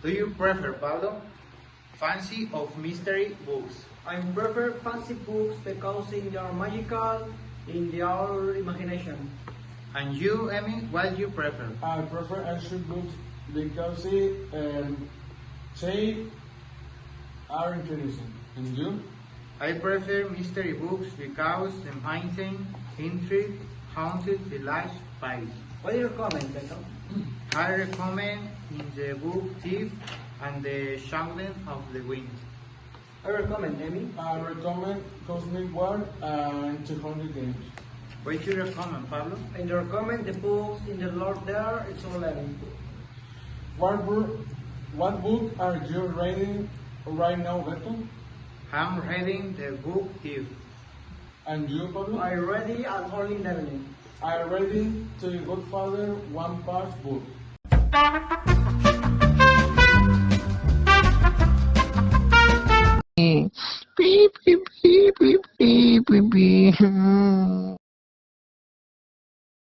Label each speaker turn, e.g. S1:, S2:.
S1: Do you prefer, Pablo, fancy or mystery books?
S2: I prefer fancy books because they are magical in our imagination.
S1: And you, Emmy, what do you prefer?
S3: I prefer action books because they are interesting. And you?
S1: I prefer mystery books because they maintain intrigue, haunted the last page.
S2: What do you recommend, Beto?
S1: I recommend in the book Thief and the Shangling of the Wind.
S2: I recommend, Emmy.
S3: I recommend Cosmic War and 200 Games.
S1: What do you recommend, Pablo?
S2: I recommend the books in the Lord there, it's all 11.
S3: What book are you reading right now, Beto?
S1: I'm reading the book Thief.
S3: And you, Pablo?
S2: I ready and only 11.
S3: I reading The Godfather One Part book.
S4: Beep, beep, beep, beep, beep, beep, beep.